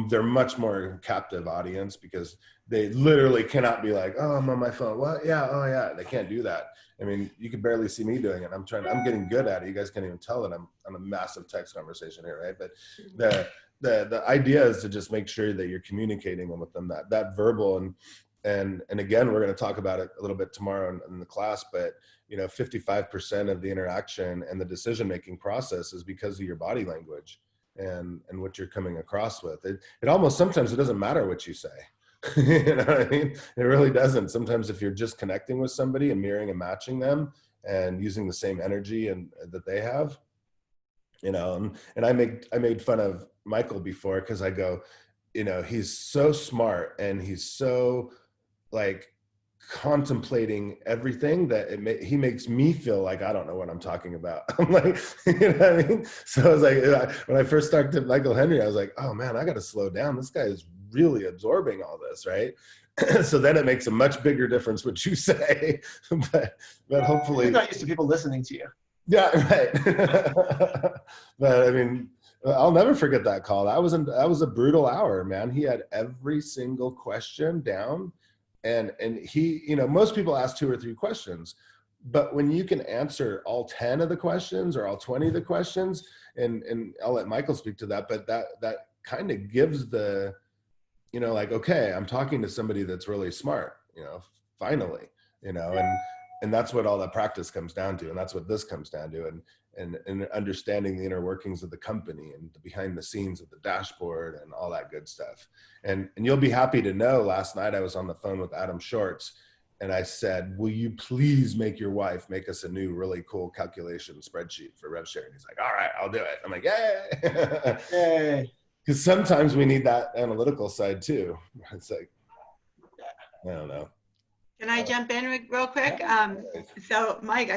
They're much more captive audience because they literally cannot be like, oh, I'm on my phone. What? Yeah. Oh yeah. They can't do that. I mean, you can barely see me doing it. I'm getting good at it. You guys can't even tell that I'm on a massive text conversation here. Right. But the idea is to just make sure that you're communicating with them, that verbal and again, we're going to talk about it a little bit tomorrow in the class, but you know, 55% of the interaction and the decision-making process is because of your body language and what you're coming across with. It almost, sometimes it doesn't matter what you say. You know what I mean? It really doesn't. Sometimes if you're just connecting with somebody and mirroring and matching them and using the same energy and that they have, you know, and I made fun of Michael before because I go, you know, he's so smart and he's so like contemplating everything that he makes me feel like I don't know what I'm talking about. I'm like, you know what I mean? So I was like, when I first started to Michael Henry, I was like, oh man, I got to slow down. This guy is really absorbing all this, right? So then it makes a much bigger difference what you say, but hopefully. You're not used to people listening to you. Yeah, right. But I mean, I'll never forget that call. That was a brutal hour, man. He had every single question down. And he, you know, most people ask 2 or 3 questions, but when you can answer all 10 of the questions or all 20 of the questions, and I'll let Michael speak to that, but that kind of gives the, you know, like, okay, I'm talking to somebody that's really smart, you know, finally, you know, and that's what all that practice comes down to. And that's what this comes down to. And understanding the inner workings of the company and the behind the scenes of the dashboard and all that good stuff. And you'll be happy to know last night I was on the phone with Adam Shorts and I said, will you please make your wife make us a new really cool calculation spreadsheet for rev share? And he's like, all right, I'll do it. I'm like, yay. Yay. Because sometimes we need that analytical side too. It's like, I don't know. Can I jump in real quick? So Mike,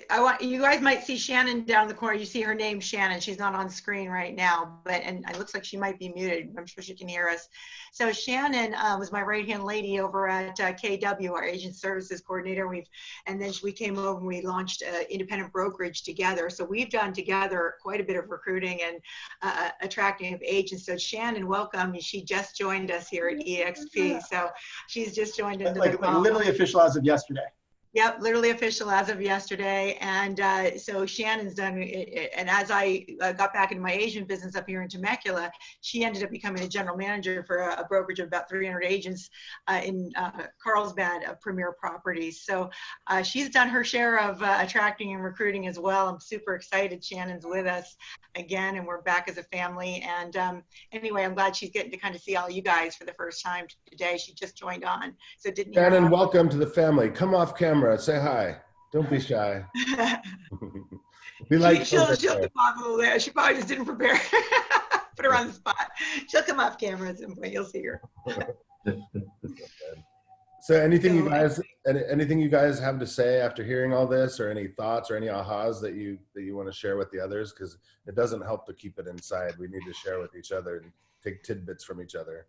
I want, you guys might see Shannon down the corner. You see her name, Shannon. She's not on screen right now, and it looks like she might be muted. I'm sure she can hear us. So Shannon was my right-hand lady over at KW, our agent services coordinator. And then we came over and we launched independent brokerage together. So we've done together quite a bit of recruiting and attracting of agents. So Shannon, welcome. She just joined us here at EXP. So she's just joined into the call. Literally official as of yesterday. Yep, literally official as of yesterday. And so Shannon's done, and as I got back into my Asian business up here in Temecula, she ended up becoming a general manager for a brokerage of about 300 agents in Carlsbad of Premier Properties. So she's done her share of attracting and recruiting as well. I'm super excited Shannon's with us again, and we're back as a family. And anyway, I'm glad she's getting to kind of see all you guys for the first time today. She just joined on. So didn't Shannon, welcome to the family. Come off camera. Say hi. Don't be shy. Be like she'll come off a little there. She probably just didn't prepare. Put her on the spot. She'll come off camera at some point. You'll see her. So anything you guys have to say after hearing all this, or any thoughts or any ahas that you want to share with the others? Because it doesn't help to keep it inside. We need to share with each other and take tidbits from each other.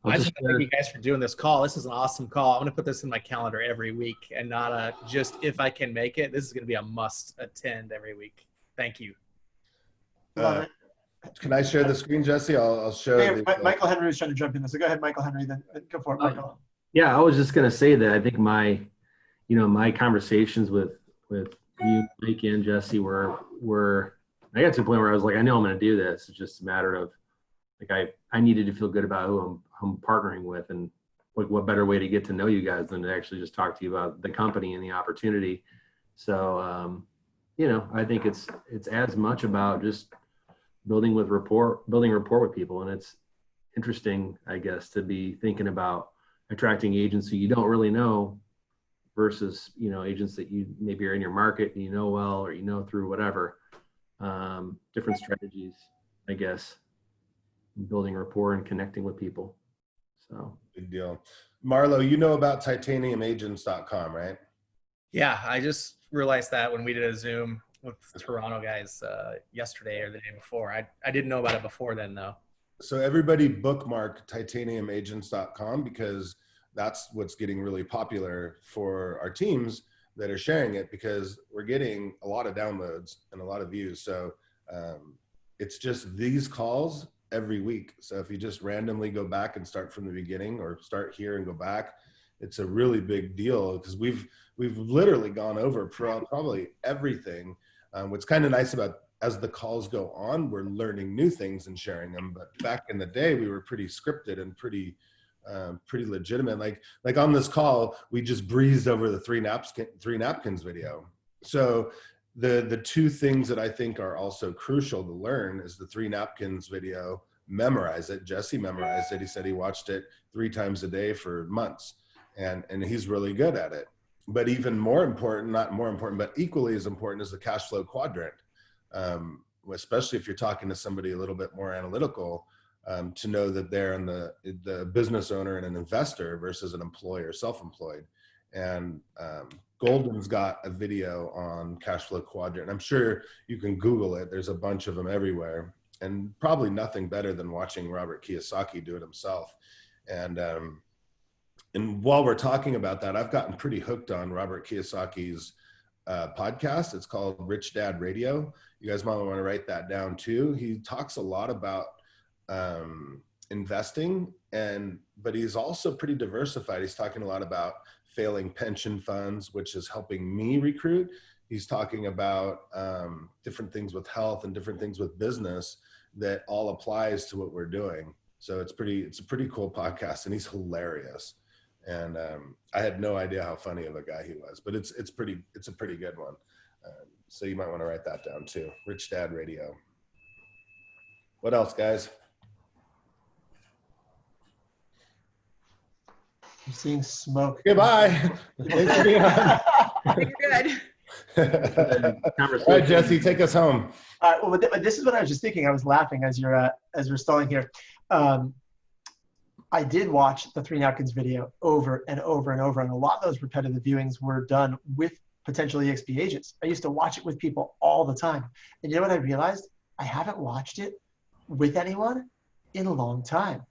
I just want to thank you guys for doing this call. This is an awesome call. I'm going to put this in my calendar every week and not just if I can make it. This is going to be a must attend every week. Thank you. Love it. Can I share the screen, Jesse? I'll show Hey, Michael Henry was trying to jump in. So go ahead, Michael Henry, then go for it, Michael. Yeah, I was just going to say that I think my conversations with you, Mike, and Jesse were I got to the point where I was like, I know I'm going to do this. It's just a matter of like I needed to feel good about who I'm partnering with, and like what better way to get to know you guys than to actually just talk to you about the company and the opportunity. So I think it's as much about just building rapport with people, and it's interesting, I guess, to be thinking about attracting agents who you don't really know versus agents that you maybe are in your market and you know well, or through whatever. Different strategies, I guess, building rapport and connecting with people. So big deal. Marlo, you know about titaniumagents.com, right? Yeah, I just realized that when we did a Zoom with the Toronto guys yesterday or the day before. I didn't know about it before then, though. So everybody bookmark titaniumagents.com, because that's what's getting really popular for our teams that are sharing it, because we're getting a lot of downloads and a lot of views. So it's just these calls every week. So if you just randomly go back and start from the beginning, or start here and go back, it's a really big deal, because we've literally gone over probably everything. What's kind of nice about, as the calls go on, we're learning new things and sharing them. But back in the day, we were pretty scripted and pretty legitimate. Like on this call, we just breezed over the three napkins video. So the two things that I think are also crucial to learn is the three napkins video. Memorize it. Jesse memorized it. He said he watched it 3 times a day for months, and he's really good at it. But even more important, not more important, but equally as important, is the cash flow quadrant. Especially if you're talking to somebody a little bit more analytical, to know that they're the business owner and an investor versus an employer, self-employed. And Golden's got a video on cash flow quadrant. I'm sure you can Google it. There's a bunch of them everywhere, and probably nothing better than watching Robert Kiyosaki do it himself. And while we're talking about that, I've gotten pretty hooked on Robert Kiyosaki's podcast. It's called Rich Dad Radio. You guys might want to write that down too. He talks a lot about investing, but he's also pretty diversified. He's talking a lot about failing pension funds, which is helping me recruit. He's talking about different things with health and different things with business that all applies to what we're doing. So it's a pretty cool podcast, and he's hilarious. And I had no idea how funny of a guy he was, but it's a pretty good one. So you might want to write that down too. Rich Dad Radio. What else, guys? I'm seeing smoke. Goodbye. Thanks for being on. Good. All right, Jesse, take us home. All right. Well, this is what I was just thinking. I was laughing as we're stalling here. I did watch the Three Napkins video over and over and over, and a lot of those repetitive viewings were done with potential EXP agents. I used to watch it with people all the time. And you know what I realized? I haven't watched it with anyone in a long time.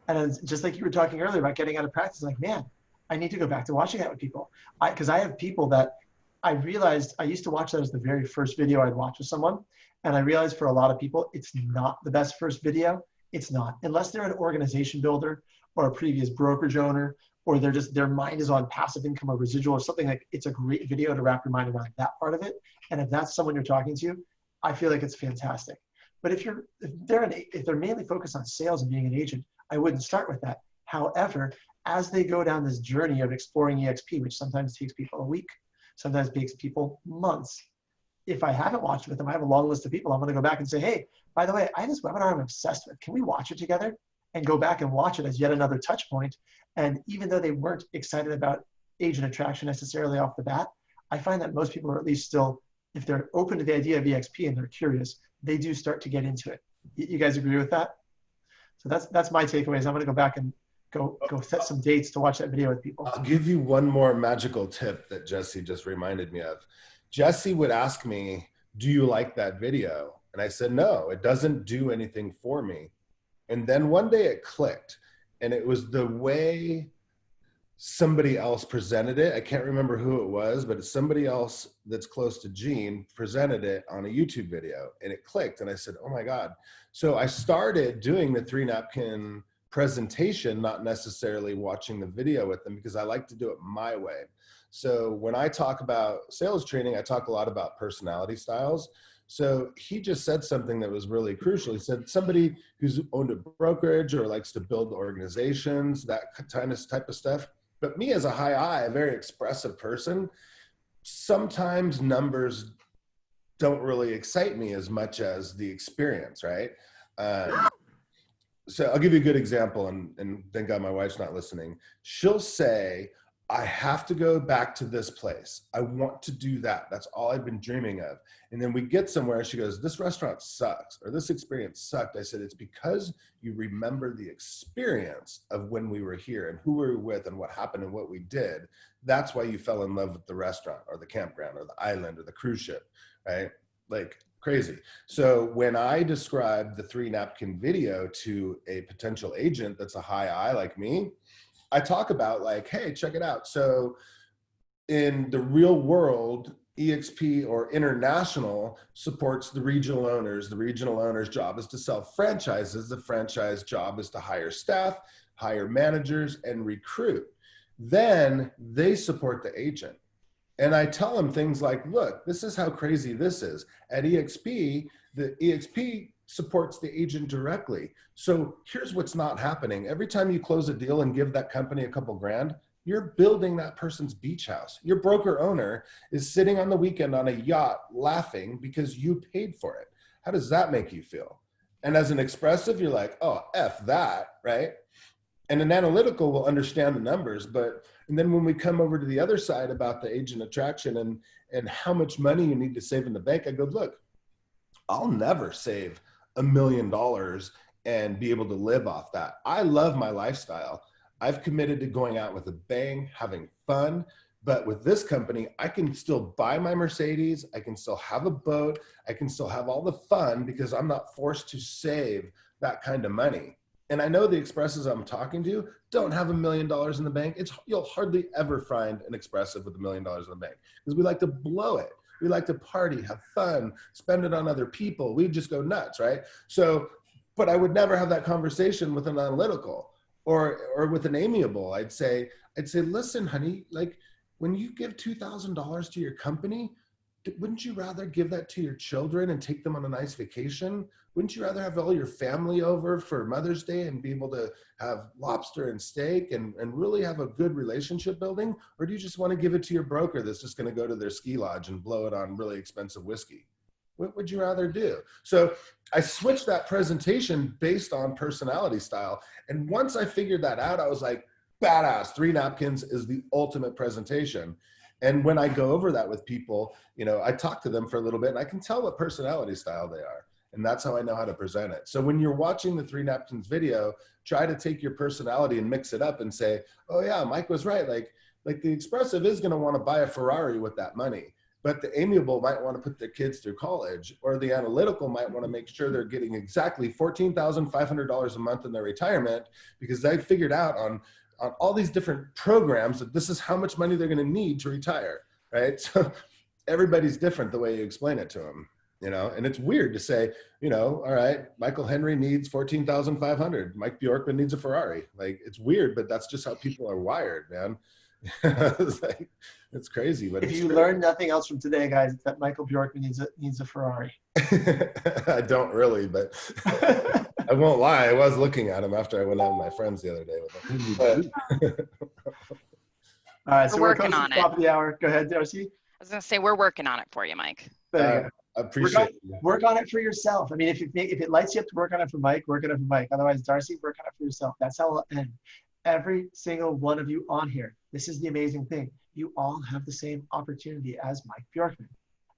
And it's just like you were talking earlier about getting out of practice, like, man, I need to go back to watching that with people. Because I have people that I realized I used to watch that as the very first video I'd watch with someone. And I realized for a lot of people, it's not the best first video. It's not, unless they're an organization builder or a previous brokerage owner, or their mind is on passive income or residual or something. Like, it's a great video to wrap your mind around that part of it. And if that's someone you're talking to, I feel like it's fantastic. But if they're mainly focused on sales and being an agent, I wouldn't start with that. However, as they go down this journey of exploring EXP, which sometimes takes people a week, sometimes takes people months. If I haven't watched with them, I have a long list of people. I'm going to go back and say, hey, by the way, I have this webinar I'm obsessed with. Can we watch it together? And go back and watch it as yet another touch point. And even though they weren't excited about agent attraction necessarily off the bat, I find that most people are at least still, if they're open to the idea of EXP and they're curious, they do start to get into it. You guys agree with that? So that's my takeaways. I'm going to go back and go set some dates to watch that video with people. I'll give you one more magical tip that Jesse just reminded me of. Jesse would ask me, do you like that video? And I said, no, it doesn't do anything for me. And then one day it clicked. and it was the way somebody else presented it. I can't remember who it was, but it's somebody else that's close to Gene presented it on a YouTube video, and it clicked, and I said, oh my God. So I started doing the 3-napkin presentation, not necessarily watching the video with them, because I like to do it my way. So when I talk about sales training, I talk a lot about personality styles. So he just said something that was really crucial. He said somebody who's owned a brokerage or likes to build organizations, that type of stuff. But me as a high I, a very expressive person, sometimes numbers don't really excite me as much as the experience, right? So I'll give you a good example, and thank God my wife's not listening. She'll say, I have to go back to this place. I want to do that. That's all I've been dreaming of. And then we get somewhere and she goes, this restaurant sucks, or this experience sucked. I said, it's because you remember the experience of when we were here and who we were with and what happened and what we did. That's why you fell in love with the restaurant or the campground or the island or the cruise ship, right? Like crazy. So when I describe the 3-napkin video to a potential agent that's a high I like me, I talk about like, hey, check it out. So in the real world, EXP or international supports the regional owners. The regional owner's job is to sell franchises. The franchise job is to hire staff, hire managers, and recruit. Then they support the agent. And I tell them things like, look, this is how crazy this is. At EXP, the EXP supports the agent directly. So here's what's not happening. Every time you close a deal and give that company a couple grand, you're building that person's beach house. Your broker owner is sitting on the weekend on a yacht laughing because you paid for it. How does that make you feel? And as an expressive, you're like, oh, F that, right? And an analytical will understand the numbers, and then when we come over to the other side about the agent attraction and how much money you need to save in the bank, I go, look, I'll never save $1 million and be able to live off that. I love my lifestyle. I've committed to going out with a bang, having fun. But with this company, I can still buy my Mercedes. I can still have a boat. I can still have all the fun because I'm not forced to save that kind of money. And I know the expressives I'm talking to don't have $1 million in the bank. You'll hardly ever find an expressive with $1 million in the bank because we like to blow it. We like to party, have fun, spend it on other people. We just go nuts, right? So, but I would never have that conversation with an analytical or with an amiable. I'd say, listen, honey, like when you give $2,000 to your company, wouldn't you rather give that to your children and take them on a nice vacation? Wouldn't you rather have all your family over for Mother's Day and be able to have lobster and steak and really have a good relationship building? Or do you just want to give it to your broker that's just going to go to their ski lodge and blow it on really expensive whiskey? What would you rather do? So I switched that presentation based on personality style. And once I figured that out, I was like, badass, 3-napkins is the ultimate presentation. And when I go over that with people, I talk to them for a little bit and I can tell what personality style they are. And that's how I know how to present it. So when you're watching the 3-napkins video, try to take your personality and mix it up and say, oh yeah, Mike was right. Like the expressive is going to want to buy a Ferrari with that money, but the amiable might want to put their kids through college, or the analytical might want to make sure they're getting exactly $14,500 a month in their retirement because they figured out on all these different programs that this is how much money they're going to need to retire, right? So everybody's different the way you explain it to them, and it's weird to say, all right, Michael Henry needs 14,500. Mike Bjorkman needs a Ferrari. Like, it's weird, but that's just how people are wired, man. It's crazy, but if you learn nothing else from today, guys, it's that Michael Bjorkman needs a Ferrari. I don't really, but I won't lie. I was looking at him after I went out with my friends the other day with him. All right, so we're close to the top of the hour. Go ahead, Darcy. I was going to say, we're working on it for you, Mike. I appreciate it. Work on it for yourself. I mean, if it lights you up to work on it for Mike, work on it for Mike. Otherwise, Darcy, work on it for yourself. That's how it'll end. Every single one of you on here. This is the amazing thing. You all have the same opportunity as Mike Bjorkman,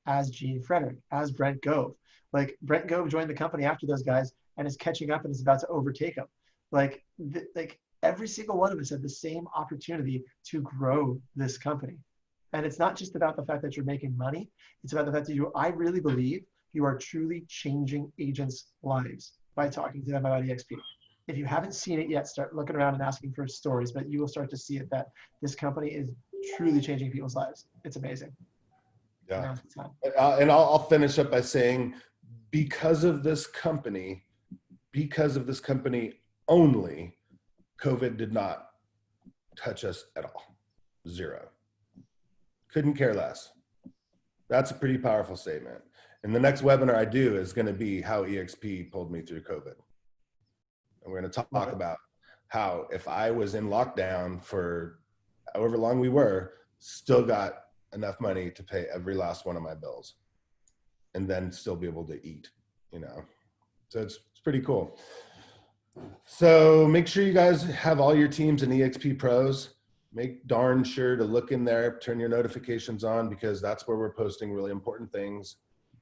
as Gene Frederick, as Brent Gove. Like, Brent Gove joined the company after those guys and is catching up and is about to overtake them. Like every single one of us had the same opportunity to grow this company. And it's not just about the fact that you're making money. It's about the fact that I really believe you are truly changing agents' lives by talking to them about EXP. if you haven't seen it yet, start looking around and asking for stories, but you will start to see it that this company is truly changing people's lives. It's amazing. Yeah. And I'll finish up by saying, because of this company only, COVID did not touch us at all. Zero. Couldn't care less. That's a pretty powerful statement. And the next webinar I do is going to be how EXP pulled me through COVID. And we're going to talk about how, if I was in lockdown for however long we were, still got enough money to pay every last one of my bills and then still be able to eat, you know? So it's pretty cool. So make sure you guys have all your teams in EXP Pros. Make darn sure to look in there, turn your notifications on, because that's where we're posting really important things.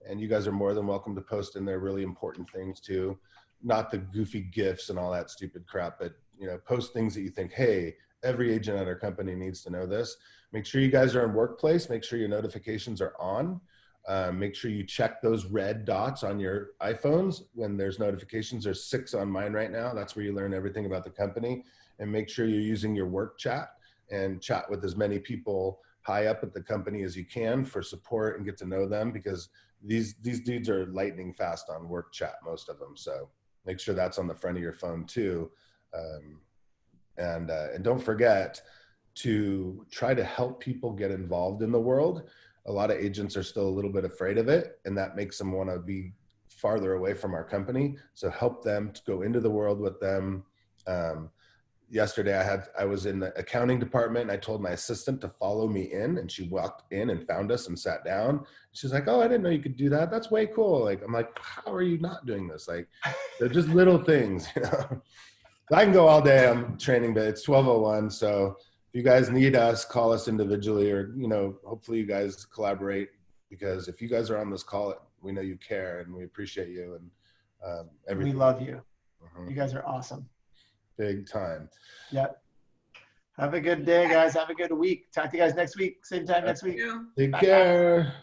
And you guys are more than welcome to post in there really important things too. Not the goofy GIFs and all that stupid crap, but you know, post things that you think, hey, every agent at our company needs to know this. Make sure you guys are in Workplace. Make sure your notifications are on. Make sure you check those red dots on your iPhones when there's notifications. There's 6 on mine right now. That's where you learn everything about the company. And make sure you're using your work chat and chat with as many people high up at the company as you can for support and get to know them, because these dudes are lightning fast on work chat, most of them. So make sure that's on the front of your phone too. And don't forget to try to help people get involved in the world. A lot of agents are still a little bit afraid of it, and that makes them want to be farther away from our company. So help them to go into the world with them. Yesterday I was in the accounting department and I told my assistant to follow me in, and she walked in and found us and sat down. She's like, oh, I didn't know you could do that. That's way cool. Like, I'm like, how are you not doing this? Like, they're just little things, you know. I can go all day. I'm training, but it's 12:01. So if you guys need us, call us individually, or, you know, hopefully you guys collaborate, because if you guys are on this call, we know you care and we appreciate you. And everything. We love you. You guys are awesome. Big time. Yep. Have a good day, guys. Have a good week. Talk to you guys next week. Same time next week. Take care.